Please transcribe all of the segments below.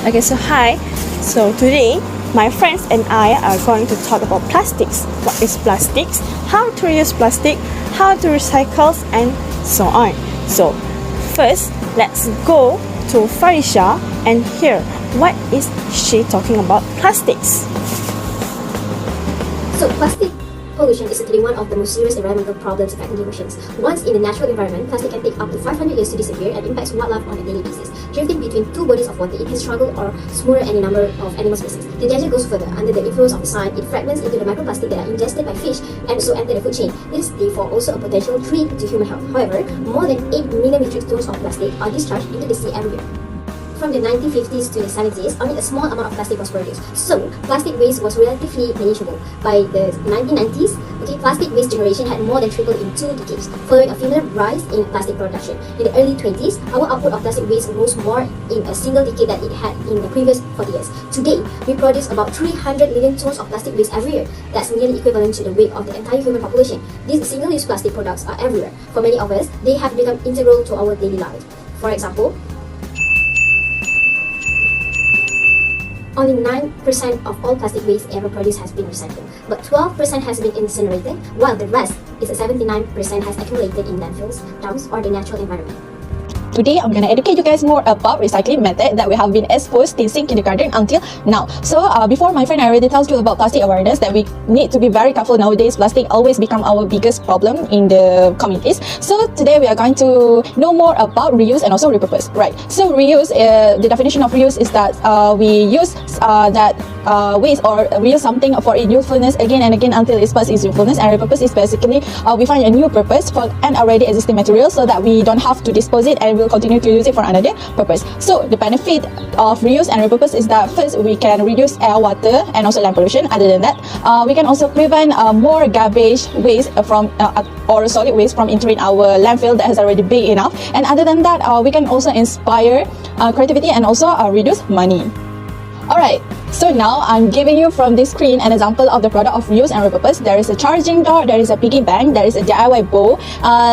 Okay, so hi. So today, my friends and I are going to talk about plastics. What is plastics? How to reuse plastic? How to recycle? And so on. So first, let's go to Farisha and hear what is she talking about plastics. So plastic pollution is today one of the most serious environmental problems affecting the oceans. Once in the natural environment, plastic can take up to 500 years to disappear and impacts wildlife on a daily basis. Drifting between two bodies of water, it can struggle or smoother any number of animal species. The danger goes further. Under the influence of the sun, it fragments into the microplastic that are ingested by fish and so enter the food chain. It is therefore also a potential threat to human health. However, more than 8 million metric tons of plastic are discharged into the sea every year. From the 1950s to the 70s, only a small amount of plastic was produced. So, plastic waste was relatively manageable. By the 1990s, plastic waste generation had more than tripled in 2 decades, following a similar rise in plastic production. In the early 20s, our output of plastic waste rose more in a single decade than it had in the previous 40 years. Today, we produce about 300 million tons of plastic waste every year. That's nearly equivalent to the weight of the entire human population. These single-use plastic products are everywhere. For many of us, they have become integral to our daily life. For example, only 9% of all plastic waste ever produced has been recycled, but 12% has been incinerated, while the rest is 79% has accumulated in landfills, dumps, or the natural environment. Today, I'm going to educate you guys more about recycling method that we have been exposed since kindergarten until now. So, before my friend already tells you about plastic awareness that we need to be very careful nowadays. Plastic always become our biggest problem in the communities. So, today we are going to know more about reuse and also repurpose. Right. So, reuse, the definition of reuse is that we use that waste or reuse something for its usefulness again and again until it past its usefulness. And repurpose is basically we find a new purpose for an already existing material so that we don't have to dispose it and we'll continue to use it for another purpose. So the benefit of reuse and repurpose is that first we can reduce air, water and also land pollution. Other than that, we can also prevent more garbage waste from or solid waste from entering our landfill that has already big enough. And other than that, we can also inspire creativity and also reduce money. Alright, so now I'm giving you from this screen an example of the product of reuse and repurpose. There is a charging door, there is a piggy bank, there is a DIY bowl,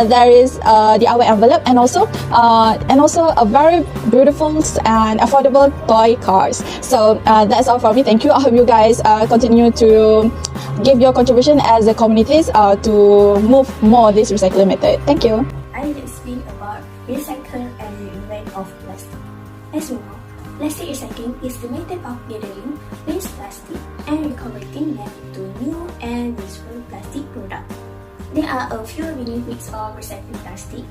there is a DIY envelope, and also a very beautiful and affordable toy cars. So that's all from me. Thank you. I hope you guys continue to give your contribution as a communities to move more this recycling method. Thank you. I will speak about recycle and reinvent of plastic. As you know, plastic recycling is the method of gathering waste plastic and reconverting them into new and useful plastic products. There are a few benefits of recycling plastic.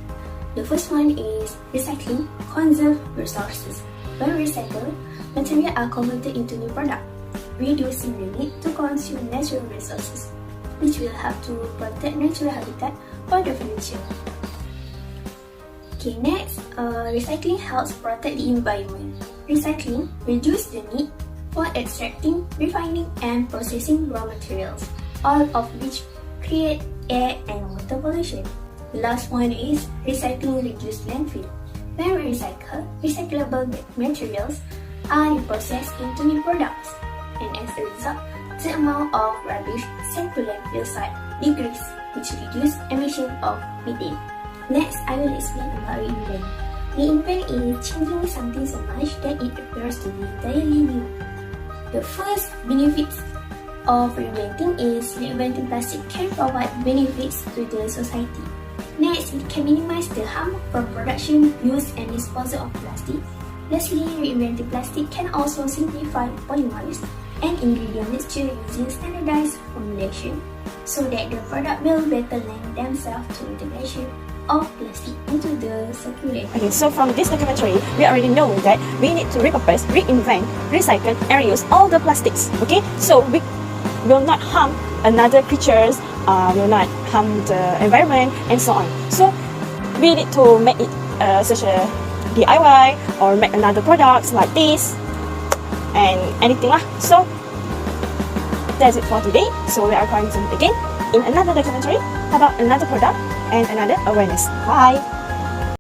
The first one is recycling conserves resources. When recycled, materials are converted into new products, reducing the need to consume natural resources, which will help to protect natural habitat for the future. Okay, next, recycling helps protect the environment. Recycling reduces the need for extracting, refining, and processing raw materials, all of which create air and water pollution. The last one is recycling reduces landfill. When we recycle, recyclable materials are reprocessed into new products, and as a result, the amount of rubbish sent to landfill site decreases, which reduces emission of methane. Next, I will explain about reinvent. Reinvent is changing something so much that it appears to be entirely new. The first benefit of reinventing is reinventing plastic can provide benefits to the society. Next, it can minimize the harm from production, use, and disposal of plastic. Lastly, reinventing plastic can also simplify polymers and ingredient mixture using standardized formulation so that the product will better lend themselves to integration of plastic into the circulation. Okay, so from this documentary, we already know that we need to repurpose, reinvent, recycle, and reuse all the plastics. Okay, so we will not harm another creatures, will not harm the environment, and so on. So we need to make it such a DIY or make another products like this and anything lah. So that's it for today. So we are going to meet again in another documentary about another product and another awareness. Bye!